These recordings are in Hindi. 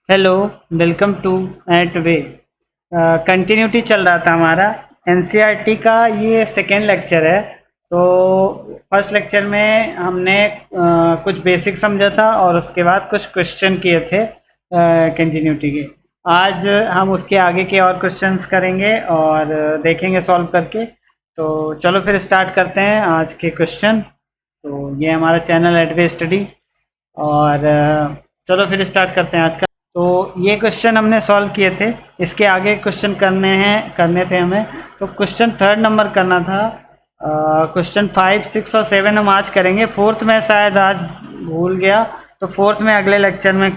Hello, welcome to eight way. Continuity चल रहा था हमारा एनसीईआरटी का। ये सेकेंड लेक्चर है। तो फर्स्ट लेक्चर में हमने कुछ बेसिक समझा था और उसके बाद कुछ क्वेश्चन किए थे कंटिन्यूटी के। आज हम उसके आगे के और क्वेश्चंस करेंगे और देखेंगे सॉल्व करके। तो चलो फिर स्टार्ट करते हैं आज के क्वेश्चन। तो ये हमारा चैनल एट वे स्टडी और चलो फिर स्टार्ट करते हैं आज का। तो ये क्वेश्चन हमने सॉल्व किए थे, इसके आगे क्वेश्चन करने थे हमें। तो क्वेश्चन थर्ड नंबर करना था। क्वेश्चन 5, 6 और 7 हम आज करेंगे। फोर्थ में शायद आज भूल गया, तो फोर्थ में अगले लेक्चर में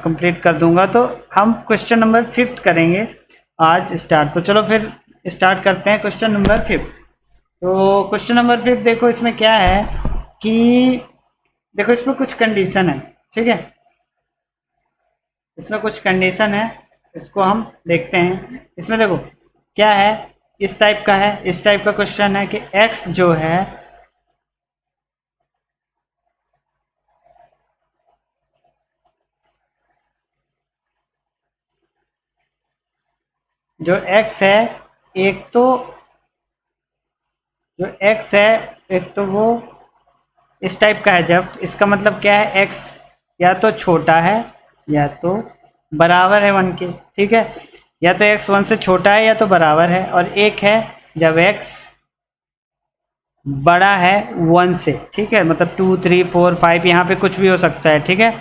कंप्लीट कर दूंगा। तो हम क्वेश्चन नंबर 5 करेंगे आज स्टार्ट। तो चलो फिर स्टार्ट करते हैं क्वेश्चन नंबर 5। तो क्वेश्चन नंबर 5 देखो, इसमें क्या है कि देखो इसमें कुछ कंडीशन है, ठीक है। इसमें कुछ कंडीशन है, इसको हम देखते हैं। इसमें देखो क्या है, इस टाइप का है, इस टाइप का क्वेश्चन है कि x जो है जो x है, एक तो जो x है एक तो वो इस टाइप का है। जब इसका मतलब क्या है, x या तो छोटा है या तो बराबर है 1 के, ठीक है। या तो x 1 से छोटा है या तो बराबर है। और एक है जब x बड़ा है 1 से, ठीक है। मतलब 2, 3, 4, 5 यहाँ पे कुछ भी हो सकता है, ठीक है।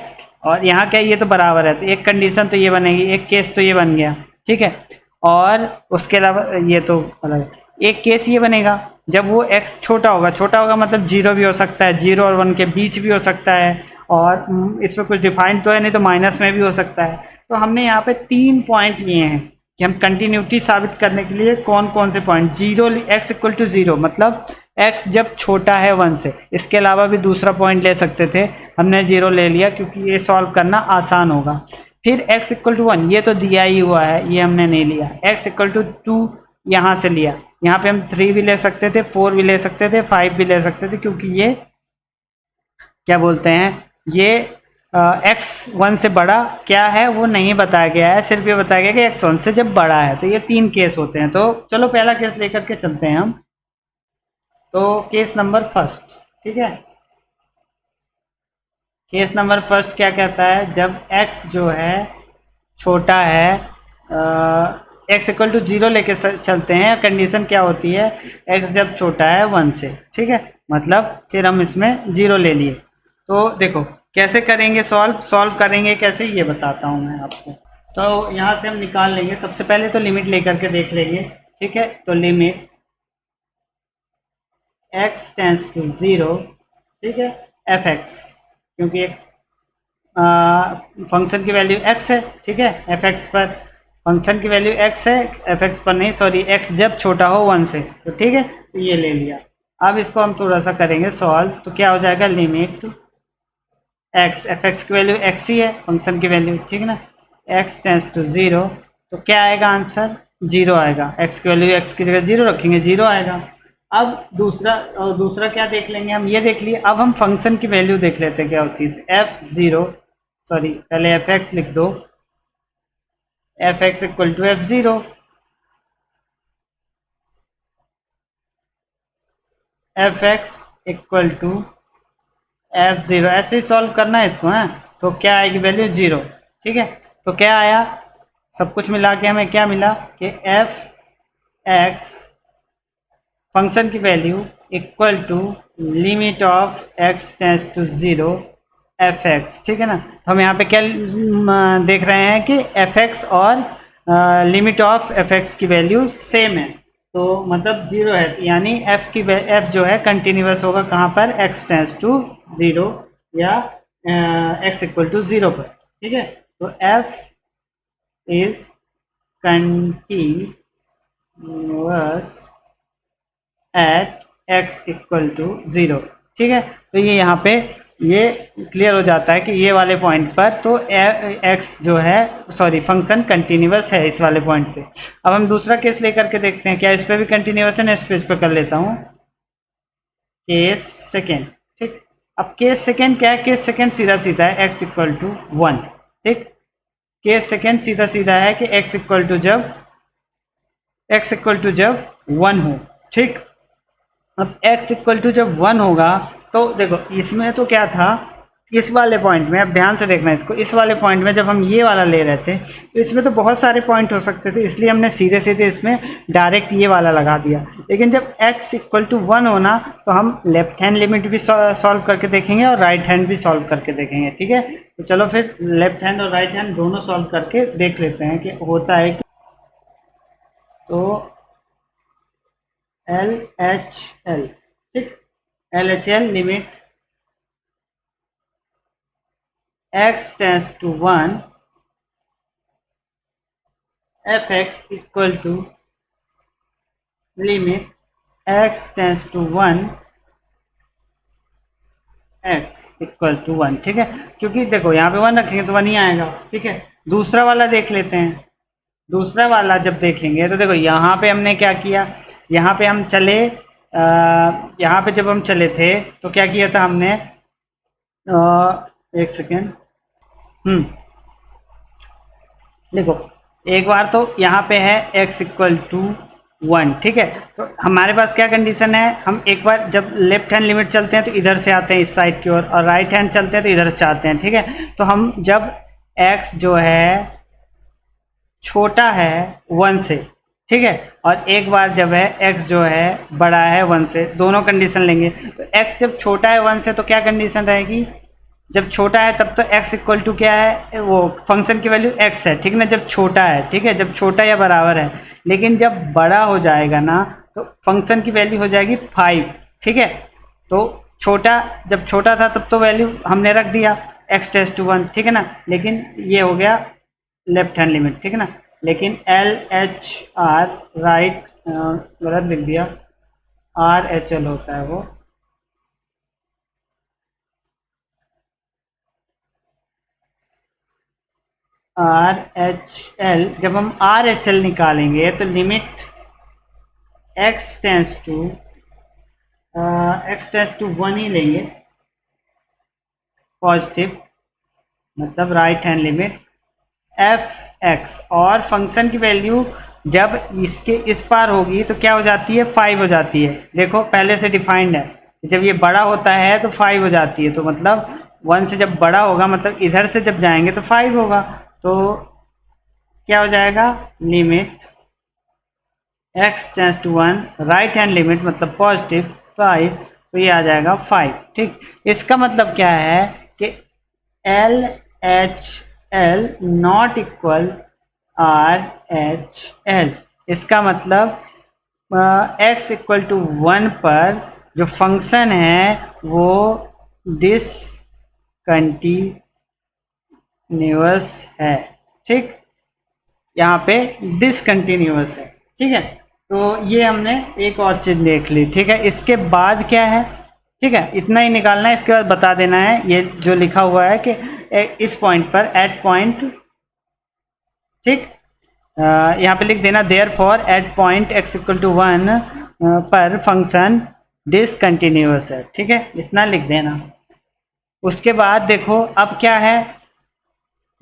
और यहाँ क्या है, ये तो बराबर है, तो एक कंडीशन तो ये बनेगी, एक केस तो ये बन गया, ठीक है। और उसके अलावा ये तो अलग, एक केस ये बनेगा जब वो x छोटा होगा। छोटा होगा मतलब 0 भी हो सकता है, 0 और 1 के बीच भी हो सकता है। और इसमें कुछ डिफाइंड तो है नहीं, तो माइनस में भी हो सकता है। तो हमने यहाँ पे 3 पॉइंट लिए हैं कि हम कंटिन्यूटी साबित करने के लिए कौन कौन से point. Zero, x equal to 0 मतलब x जब छोटा है 1 से। इसके अलावा भी दूसरा पॉइंट ले सकते थे, हमने 0 ले लिया क्योंकि ये सॉल्व करना आसान होगा। फिर x इक्वल टू 1, ये तो दिया ही हुआ है, ये हमने नहीं लिया। x इक्वल टू 2 यहाँ से लिया। यहाँ पे हम 3 भी ले सकते थे, 4 भी ले सकते थे, 5 भी ले सकते थे, क्योंकि ये क्या बोलते हैं, ये x 1 से बड़ा क्या है वो नहीं बताया गया है, सिर्फ ये बताया गया कि x 1 से जब बड़ा है। तो ये 3 केस होते हैं। तो चलो पहला केस लेकर के चलते हैं हम। तो केस नंबर फर्स्ट, ठीक है। केस नंबर फर्स्ट क्या कहता है, जब x जो है छोटा है, x इक्वल टू 0 लेके चलते हैं। कंडीशन क्या होती है, x जब छोटा है 1 से, ठीक है। मतलब फिर हम इसमें 0 ले लिए। तो देखो कैसे करेंगे, सॉल्व करेंगे कैसे, ये बताता हूँ मैं आपको। तो यहाँ से हम निकाल लेंगे। सबसे पहले तो लिमिट लेकर के देख लेंगे, ठीक है। तो लिमिट x टेंस टू 0, ठीक है, एफ एक्स, क्योंकि x फंक्शन की वैल्यू x है, ठीक है। एफ एक्स पर फंक्शन की वैल्यू x है, एफ एक्स पर नहीं, सॉरी, x जब छोटा हो 1 से, तो ठीक है। तो ये ले लिया। अब इसको हम थोड़ा सा करेंगे सॉल्व। तो क्या हो जाएगा, लिमिट x, एफ एक्स की वैल्यू x ही है, फंक्शन की वैल्यू, ठीक है ना। x टेंस टू 0, तो क्या आएगा आंसर, 0 आएगा। x की वैल्यू x की जगह 0 रखेंगे, 0 आएगा। अब दूसरा क्या देख लेंगे हम, ये देख लिए। अब हम फंक्शन की वैल्यू देख लेते हैं क्या होती है। f0, सॉरी पहले एफ एक्स लिख दो, f x equal to f0। F x equal to f0, ऐसे ही सॉल्व करना है इसको, है। तो क्या आएगी वैल्यू, 0, ठीक है। तो क्या आया, सब कुछ मिला के हमें क्या मिला कि एफ एक्स फंक्शन की value equal to limit of x tends to 0 f x, ठीक है ना। तो हम यहाँ पे क्या देख रहे हैं कि एफ एक्स और लिमिट ऑफ एफ एक्स की वैल्यू सेम है, तो मतलब 0 है। यानी f जो है कंटिन्यूस होगा कहाँ पर, x टेंस टू 0 या x इक्वल टू 0 पर, ठीक है। तो f is continuous at x equal to 0, ठीक है। तो ये यहाँ पे ये क्लियर हो जाता है कि ये वाले पॉइंट पर तो x जो है, सॉरी, फंक्शन कंटिन्यूस है इस वाले पॉइंट पे। अब हम दूसरा केस लेकर के देखते हैं, क्या इस पे भी कंटिन्यूस है। नेक्स्ट पेज पे कर लेता हूँ केस सेकेंड, ठीक। अब केस सेकेंड क्या है, केस सेकेंड सीधा सीधा है, x इक्वल टू 1, ठीक। केस सेकेंड सीधा सीधा है कि x इक्वल टू जब 1 हो, ठीक। अब x इक्वल टू जब 1 होगा तो देखो इसमें तो क्या था, इस वाले पॉइंट में, अब ध्यान से देखना इसको, इस वाले पॉइंट में जब हम ये वाला ले रहे थे तो इसमें तो बहुत सारे पॉइंट हो सकते थे, इसलिए हमने सीधे सीधे इसमें डायरेक्ट ये वाला लगा दिया। लेकिन जब x इक्वल टू 1 होना तो हम लेफ्ट हैंड लिमिट भी सॉल्व करके देखेंगे और राइट हैंड भी सॉल्व करके देखेंगे, ठीक है। तो चलो फिर लेफ्ट हैंड और राइट हैंड दोनों सॉल्व करके देख लेते हैं कि होता है कि, तो LHL, ठीक, LHL limit x tends to 1 fx equal to limit x tends to 1 x equal to 1, ठीक है। क्योंकि देखो यहाँ पे 1 रखेंगे तो 1 ही आएगा, ठीक है। दूसरा वाला देख लेते हैं। दूसरा वाला जब देखेंगे तो देखो यहाँ पे हमने क्या किया, यहाँ पे हम चले, यहाँ पे जब हम चले थे तो क्या किया था हमने, एक सेकेंड, देखो एक बार तो यहाँ पे है x इक्वल टू 1, ठीक है। तो हमारे पास क्या कंडीशन है, हम एक बार जब लेफ्ट हैंड लिमिट चलते हैं तो इधर से आते हैं इस साइड की ओर, और राइट हैंड चलते हैं तो इधर से आते हैं, ठीक है। तो हम जब x जो है छोटा है 1 से, ठीक है, और एक बार जब है x जो है बड़ा है 1 से, दोनों कंडीशन लेंगे। तो x जब छोटा है 1 से तो क्या कंडीशन रहेगी, जब छोटा है तब तो x इक्वल टू क्या है, वो फंक्शन की वैल्यू x है, ठीक ना, जब छोटा है, ठीक है, जब छोटा या बराबर है। लेकिन जब बड़ा हो जाएगा ना तो फंक्शन की वैल्यू हो जाएगी 5, ठीक है। तो छोटा, जब छोटा था तब तो वैल्यू हमने रख दिया x टेंड्स टू 1, ठीक है ना। लेकिन ये हो गया लेफ्ट हैंड लिमिट, ठीक है ना। लेकिन LHR राइट, गलत लिख दिया, RHL होता है वो, RHL, जब हम RHL निकालेंगे तो लिमिट x टेंड्स टू 1 ही लेंगे, पॉजिटिव, मतलब राइट हैंड लिमिट fx, और फंक्शन की वैल्यू जब इसके इस पार होगी तो क्या हो जाती है, 5 हो जाती है। देखो पहले से डिफाइंड है, जब ये बड़ा होता है तो 5 हो जाती है, तो मतलब 1 से जब बड़ा होगा मतलब इधर से जब जाएंगे तो 5 होगा, तो क्या हो जाएगा, limit x tends to 1 right hand limit मतलब पॉजिटिव 5, तो ये आ जाएगा 5, ठीक। इसका मतलब क्या है कि LHL नॉट इक्वल RHL, इसका मतलब x इक्वल टू 1 पर जो फंक्शन है वो डिसकंटिन्यूअस है, ठीक, यहाँ पे डिसकंटिन्यूअस है, ठीक है। तो ये हमने एक और चीज़ देख ली, ठीक है। इसके बाद क्या है, ठीक है, इतना ही निकालना है। इसके बाद बता देना है ये जो लिखा हुआ है कि इस पॉइंट पर एट पॉइंट, ठीक, यहाँ पे लिख देना therefore at point x equal to 1 पर फंक्शन डिसकंटिन्यूअस है, ठीक है, इतना लिख देना। उसके बाद देखो अब क्या है,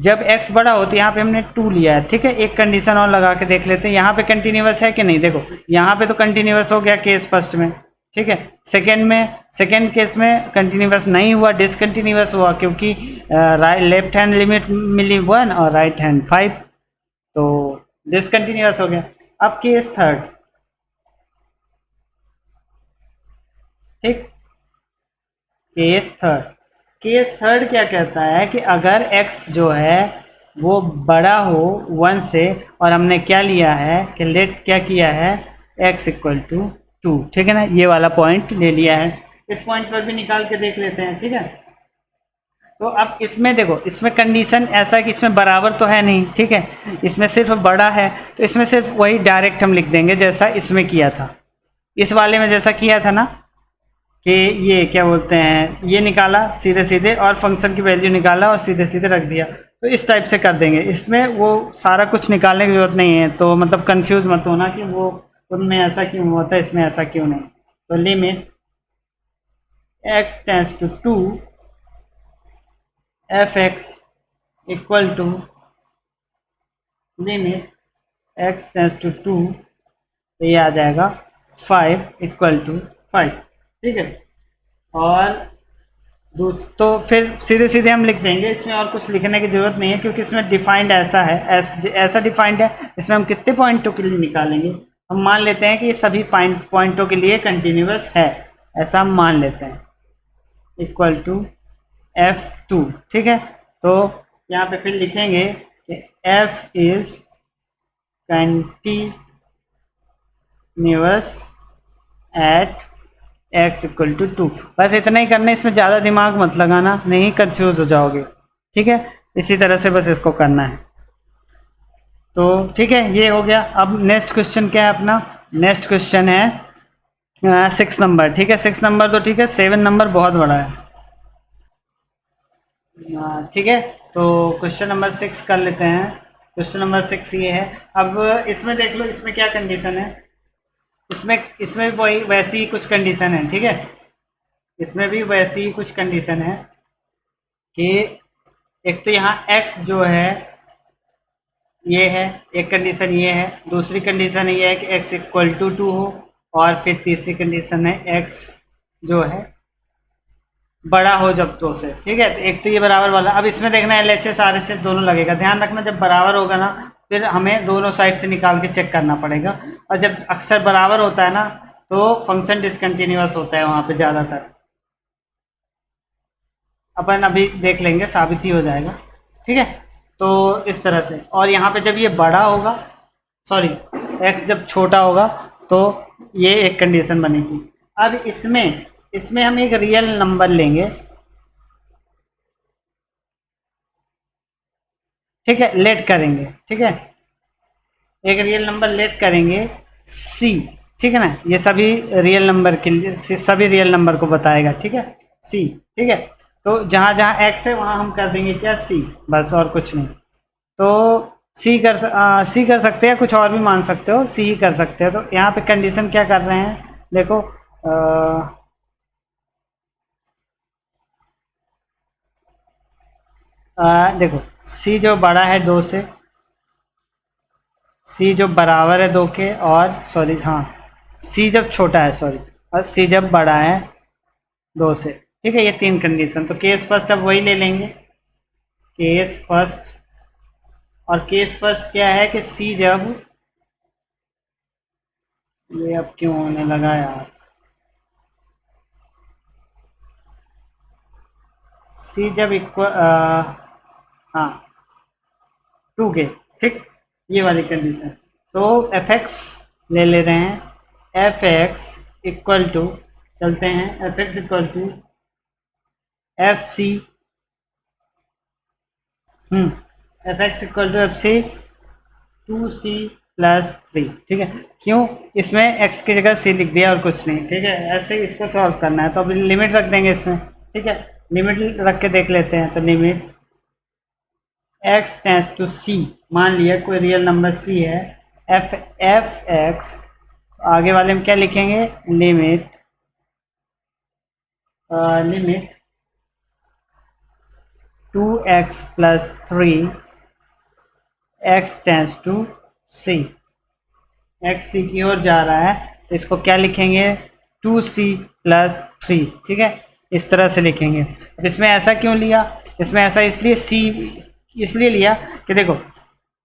जब x बड़ा हो तो यहाँ पे हमने 2 लिया है, ठीक है। एक कंडीशन और लगा के देख लेते हैं, यहाँ पे कंटिन्यूअस है कि नहीं। देखो यहाँ पे तो कंटिन्यूअस हो गया केस फर्स्ट में, ठीक है। सेकेंड केस में कंटिन्यूअस नहीं हुआ, डिसकंटिन्यूअस हुआ, क्योंकि लेफ्ट हैंड लिमिट मिली 1 और राइट हैंड 5, तो डिसकंटिन्यूअस हो गया। अब केस थर्ड, ठीक, केस थर्ड क्या कहता है कि अगर x जो है वो बड़ा हो 1 से, और हमने क्या लिया है कि लेट क्या किया है x इक्वल टू 2, ठीक है ना, ये वाला पॉइंट ले लिया है। इस पॉइंट पर भी निकाल के देख लेते हैं, ठीक है। तो अब इसमें देखो, इसमें कंडीशन ऐसा है कि इसमें बराबर तो है नहीं, ठीक है, इसमें सिर्फ बड़ा है, तो इसमें सिर्फ वही डायरेक्ट हम लिख देंगे जैसा इसमें किया था, इस वाले में जैसा किया था ना, कि ये क्या बोलते हैं, ये निकाला सीधे सीधे और फंक्शन की वैल्यू निकाला और सीधे सीधे रख दिया, तो इस टाइप से कर देंगे। इसमें वो सारा कुछ निकालने की जरूरत नहीं है, तो मतलब कंफ्यूज मत होना कि वो उनमें ऐसा क्यों होता है इसमें ऐसा क्यों नहीं। तो limit x tends to 2 fx equal to limit x tends to 2, तो ये आ जाएगा 5 इक्वल टू 5, ठीक है। और तो फिर सीधे सीधे हम लिख देंगे, इसमें और कुछ लिखने की जरूरत नहीं है क्योंकि इसमें डिफाइंड ऐसा है, ऐसा डिफाइंड है। इसमें हम कितने पॉइंटों के लिए निकालेंगे, हम मान लेते हैं कि ये सभी पॉइंटों के लिए कंटिन्यूअस है, ऐसा हम मान लेते हैं, इक्वल टू F2, ठीक है। तो यहाँ पे फिर लिखेंगे कि F is continuous at x equal to 2। बस इतना ही करना है, इसमें ज़्यादा दिमाग मत लगाना, नहीं कंफ्यूज हो जाओगे, ठीक है। इसी तरह से बस इसको करना है। तो ठीक है, ये हो गया। अब नेक्स्ट क्वेश्चन क्या है अपना, नेक्स्ट क्वेश्चन है 6 नंबर, ठीक है। 6 नंबर तो ठीक है, 7 नंबर बहुत बड़ा है, ठीक है। तो क्वेश्चन नंबर 6 कर लेते हैं। क्वेश्चन नंबर 6 ये है। अब इसमें देख लो, इसमें क्या कंडीशन है, इसमें इसमें भी वही वैसी ही कुछ कंडीशन है, ठीक है। इसमें भी वैसी ही कुछ कंडीशन है कि एक तो यहाँ x जो है ये है, एक कंडीशन ये है, दूसरी कंडीशन ये है कि x इक्वल टू 2 हो, और फिर तीसरी कंडीशन है x जो है बड़ा हो जब तो से, ठीक है। तो एक तो ये बराबर वाला, अब इसमें देखना है LHS RHS दोनों लगेगा, ध्यान रखना जब बराबर होगा ना फिर हमें दोनों साइड से निकाल के चेक करना पड़ेगा, और जब अक्सर बराबर होता है ना तो फंक्शन डिसकंटिन्यूअस होता है वहाँ पे ज़्यादातर, अपन अभी देख लेंगे, साबित ही हो जाएगा, ठीक है। तो इस तरह से, और यहाँ पे जब ये बड़ा होगा, सॉरी x जब छोटा होगा तो ये एक कंडीशन बनेगी। अब इसमें इसमें हम एक रियल नंबर लेंगे, ठीक है, लेट करेंगे, ठीक है, एक रियल नंबर लेट करेंगे c, ठीक है ना। ये सभी रियल नंबर के लिए, सभी रियल नंबर को बताएगा, ठीक है, c, ठीक है। तो जहाँ जहाँ x है वहाँ हम कर देंगे क्या, c, बस और कुछ नहीं। तो सी कर सकते हैं, कुछ और भी मान सकते हो, सी ही कर सकते हो। तो यहाँ पे कंडीशन क्या कर रहे हैं, देखो देखो सी जो बड़ा है 2 से, सी जो बराबर है 2 के, और सॉरी हाँ, सी जब छोटा है, सॉरी, और सी जब बड़ा है 2 से, ठीक है। ये 3 कंडीशन, तो केस फर्स्ट अब वही ले लेंगे, केस फर्स्ट। और केस फर्स्ट क्या है कि सी जब, ये अब क्यों होने लगा यार, सी जब इक्वल, हाँ 2 के, ठीक, ये वाली कंडीशन। तो एफ एक्स ले रहे हैं, एफ एक्स इक्वल टू, चलते हैं, f x equal to f c, f x equal to f c 2c+3, ठीक है। क्यों, इसमें x की जगह c लिख दिया और कुछ नहीं, ठीक है। ऐसे ही इसको सॉल्व करना है, तो अभी लिमिट रख देंगे इसमें, ठीक है। लिमिट रख के देख लेते हैं, तो limit x tends to c, मान लिया कोई रियल नंबर c है, एफ एक्स, आगे वाले में क्या लिखेंगे, limit limit 2x+3 x tends to c, x c की ओर जा रहा है, तो इसको क्या लिखेंगे, 2c+3, ठीक है, इस तरह से लिखेंगे। अब इसमें ऐसा क्यों लिया, इसमें ऐसा इसलिए c इसलिए लिया कि देखो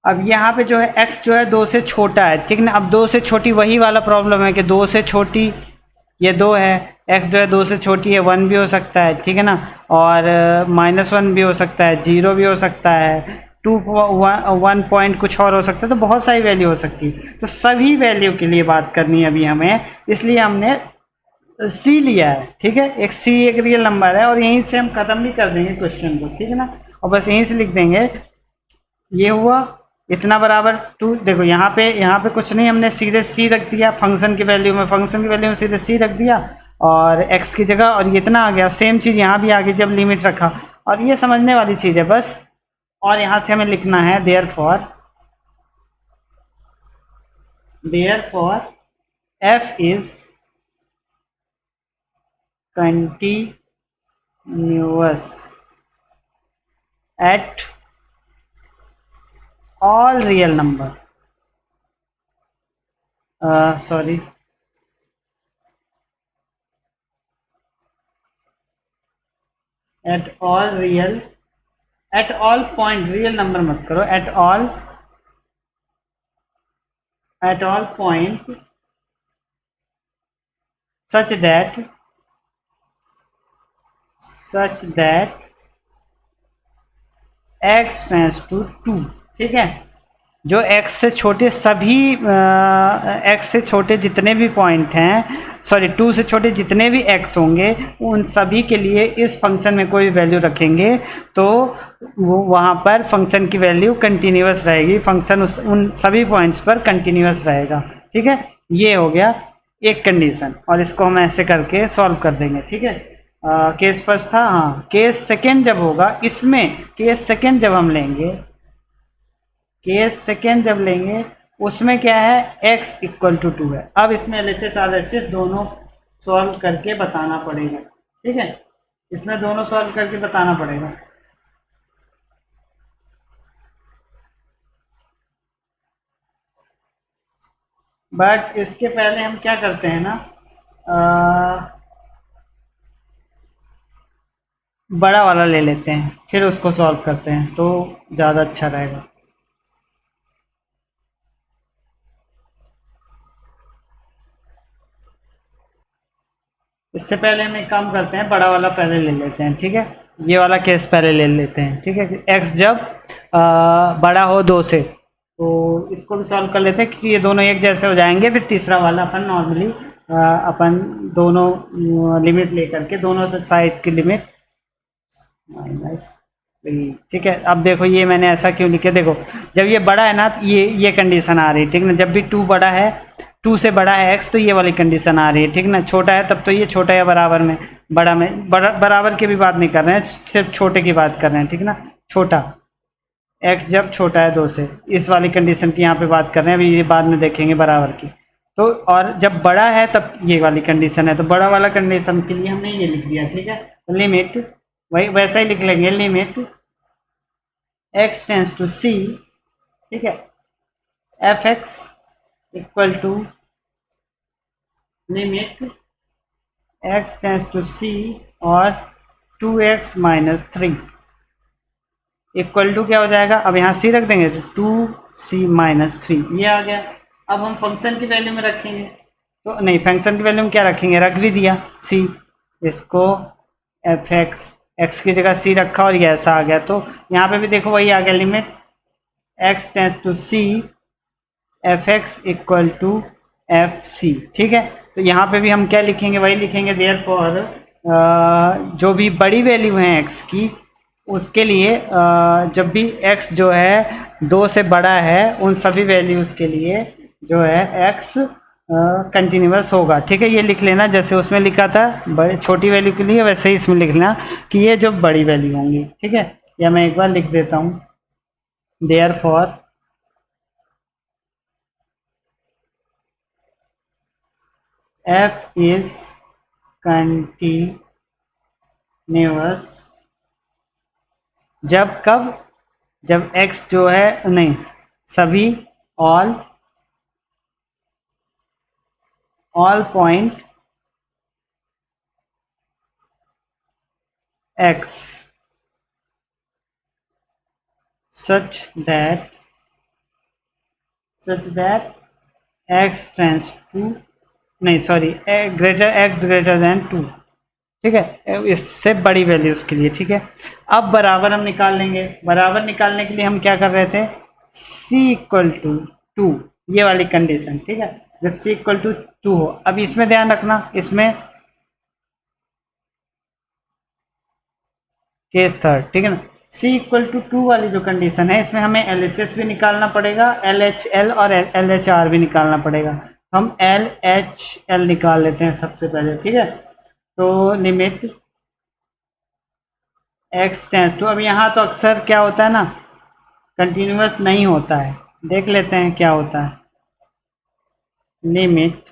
अब यहाँ पे जो है x जो है 2 से छोटा है, ठीक ना। अब 2 से छोटी, वही वाला प्रॉब्लम है कि 2 से छोटी ये 2 है, x जो है 2 से छोटी है, 1 भी हो सकता है, ठीक है ना, और -1 भी हो सकता है, 0 भी हो सकता है, 1 पॉइंट कुछ और हो सकता है, तो बहुत सारी वैल्यू हो सकती है। तो सभी वैल्यू के लिए बात करनी है अभी हमें, इसलिए हमने सी लिया है, ठीक है। एक सी एक रियल नंबर है, और यहीं से हम ख़त्म भी कर देंगे क्वेश्चन को, ठीक है ना। और बस यहीं से लिख देंगे, ये हुआ इतना बराबर 2, देखो यहाँ पे कुछ नहीं, हमने सीधे सी रख दिया फंक्शन की वैल्यू में, फंक्शन की वैल्यू में सीधे सी रख दिया और x की जगह, और ये इतना आ गया, सेम चीज़ यहाँ भी आ गई जब लिमिट रखा, और ये समझने वाली चीज़ है बस। और यहाँ से हमें लिखना है therefore f is continuous at all real number, sorry, at all real, at all point, real number मत करो, at all point such that, such that x tends to two. ठीक है, जो x से छोटे सभी x से छोटे जितने भी पॉइंट हैं, सॉरी 2 से छोटे जितने भी x होंगे उन सभी के लिए इस फंक्शन में कोई वैल्यू रखेंगे तो वो वहाँ पर फंक्शन की वैल्यू कंटिन्यूअस रहेगी, फंक्शन उस उन सभी पॉइंट्स पर कंटिन्यूअस रहेगा। ठीक है, ये हो गया एक कंडीशन, और इसको हम ऐसे करके सॉल्व कर देंगे। ठीक है, केस फर्स्ट था, हाँ केस सेकेंड जब होगा, इसमें केस सेकेंड जब हम लेंगे, केस सेकेंड जब लेंगे उसमें क्या है, x इक्वल टू 2 है। अब इसमें LHS RHS दोनों सॉल्व करके बताना पड़ेगा। ठीक है, इसमें दोनों सॉल्व करके बताना पड़ेगा। बट इसके पहले हम क्या करते हैं ना, बड़ा वाला ले लेते हैं, फिर उसको सॉल्व करते हैं तो ज़्यादा अच्छा रहेगा। इससे पहले हम एक काम करते हैं, बड़ा वाला पहले ले लेते हैं। ठीक है, ये वाला केस पहले ले लेते हैं। ठीक है, एक्स जब बड़ा हो 2 से, तो इसको भी सॉल्व कर लेते हैं क्योंकि ये दोनों एक जैसे हो जाएंगे। फिर तीसरा वाला अपन नॉर्मली अपन दोनों लिमिट लेकर के, दोनों साइड की लिमिट माइनस 3। ठीक है, अब देखो ये मैंने ऐसा क्यों लिखे, देखो जब ये बड़ा है ना तो ये कंडीशन आ रही है। ठीक ना, जब भी 2 बड़ा है, 2 से बड़ा है x तो ये वाली कंडीशन आ रही है। ठीक ना, छोटा है तब तो ये छोटा या बराबर में, बड़ा में बराबर की भी बात नहीं कर रहे हैं, सिर्फ छोटे की बात कर रहे हैं। ठीक ना, छोटा x जब छोटा है 2 से, इस वाली कंडीशन की यहाँ पे बात कर रहे हैं, अभी ये बाद में देखेंगे बराबर की। तो और जब बड़ा है तब ये वाली कंडीशन है, तो बड़ा वाला कंडीशन के लिए हमने ये लिख दिया। ठीक है, लिमिट वही वैसा ही लिख लेंगे, limit x tends to c। ठीक है, f x equal to limit x tends to c और 2x माइनस 3 इक्वल टू क्या हो जाएगा, अब यहाँ c रख देंगे तो 2c माइनस 3 ये आ गया। अब हम फंक्शन की वैल्यू में रखेंगे, तो नहीं फंक्शन की वैल्यू में क्या रखेंगे, रख भी दिया c, इसको एफ एक्स की जगह c रखा और ये ऐसा आ गया। तो यहाँ पे भी देखो वही आ गया, limit x tends to c f x equal to f c. ठीक है, तो यहाँ पे भी हम क्या लिखेंगे, वही लिखेंगे, देयर फॉर जो भी बड़ी वैल्यू है x की उसके लिए जब भी x जो है 2 से बड़ा है उन सभी वैल्यूज़ के लिए जो है x कंटिन्यूअस होगा। ठीक है, ये लिख लेना जैसे उसमें लिखा था छोटी वैल्यू के लिए, वैसे ही इसमें लिखना कि ये जो बड़ी वैल्यू होंगी। ठीक है, या मैं एक बार लिख देता हूँ, therefore f is continuous जब कब, जब x जो है नहीं सभी all point x such that x tends to, नहीं sorry, greater x greater than 2। ठीक है, इससे बड़ी वैल्यूज के लिए। ठीक है, अब बराबर हम निकाल लेंगे, बराबर निकालने के लिए हम क्या कर रहे थे, c इक्वल टू 2 ये वाली कंडीशन। ठीक है, जब c इक्वल टू 2 हो, अब इसमें ध्यान रखना, इसमें केस थर्ड। ठीक है ना, c इक्वल टू 2 वाली जो कंडीशन है इसमें हमें LHS भी निकालना पड़ेगा, LHL और LHR भी निकालना पड़ेगा। हम LHL निकाल लेते हैं सबसे पहले। ठीक है, तो लिमिट x टेंस टू, अब यहाँ तो अक्सर क्या होता है ना, कंटिन्यूअस नहीं होता है, देख लेते हैं क्या होता है। लिमिट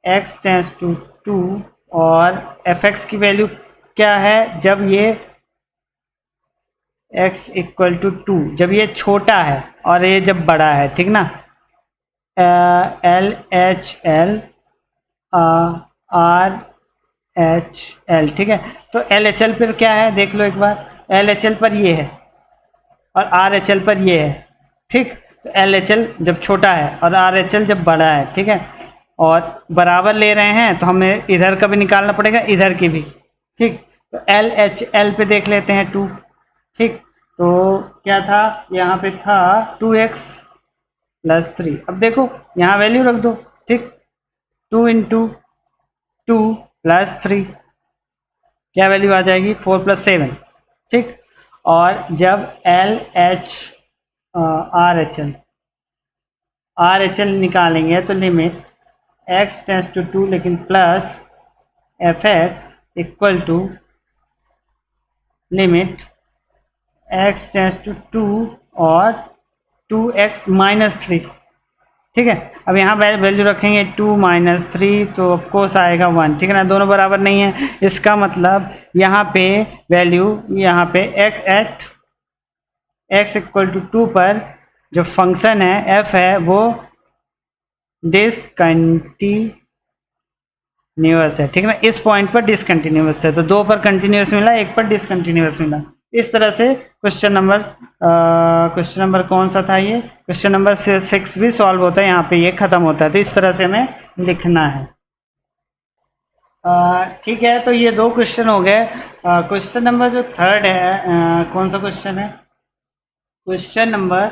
x टेंस टू 2 और एफ एक्स की वैल्यू क्या है, जब ये x इक्वल टू 2 जब ये छोटा है और ये जब बड़ा है, ठीक ना। LHL RHL, ठीक है। तो LHL पर क्या है देख लो एक बार, LHL पर ये है और RHL पर ये है, ठीक। तो LHL जब छोटा है और RHL जब बड़ा है, ठीक है, और बराबर ले रहे हैं तो हमें इधर का भी निकालना पड़ेगा, इधर की भी, ठीक। तो LHL पे देख लेते हैं 2, ठीक। तो क्या था, यहाँ पे था 2x प्लस 3। अब देखो यहाँ वैल्यू रख दो, ठीक। 2 इंटू 2 प्लस 3 क्या वैल्यू आ जाएगी, 4 प्लस 7, ठीक। और जब RHL निकालेंगे तो लिमिट x टेंस टू 2 लेकिन plus fx equal to limit x tends to 2 और 2x माइनस 3, ठीक है। अब यहाँ वैल्यू रखेंगे 2 माइनस 3 तो ऑफकोर्स आएगा 1, ठीक है ना। दोनों बराबर नहीं है, इसका मतलब यहाँ पे वैल्यू, यहाँ पे x इक्वल टू 2 पर जो फंक्शन है f है वो डिसकंटिन्यूअस है, ठीक है ना। इस पॉइंट पर डिसकंटिन्यूअस है, तो 2 पर कंटिन्यूअस मिला, 1 पर डिसकंटिन्यूअस मिला। इस तरह से क्वेश्चन नंबर कौन सा था, ये क्वेश्चन नंबर 6 भी सॉल्व होता है, यहाँ पे ये खत्म होता है। तो इस तरह से हमें लिखना है, ठीक है। तो ये 2 क्वेश्चन हो गए। क्वेश्चन नंबर जो 3 है, कौन सा क्वेश्चन है, क्वेश्चन नंबर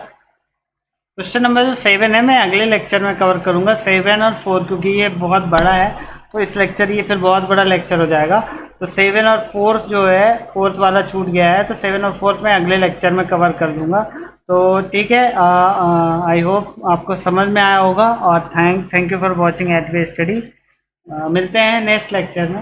जो 7 है मैं अगले लेक्चर में कवर करूंगा, 7 और 4, क्योंकि ये बहुत बड़ा है तो इस लेक्चर ये फिर बहुत बड़ा लेक्चर हो जाएगा। तो 7 और 4 जो है, 4th वाला छूट गया है, तो 7 और 4 मैं अगले लेक्चर में कवर कर दूंगा। तो ठीक है, आई होप आपको समझ में आया होगा, और thank you for watching at way study. मिलते हैं नेक्स्ट लेक्चर में।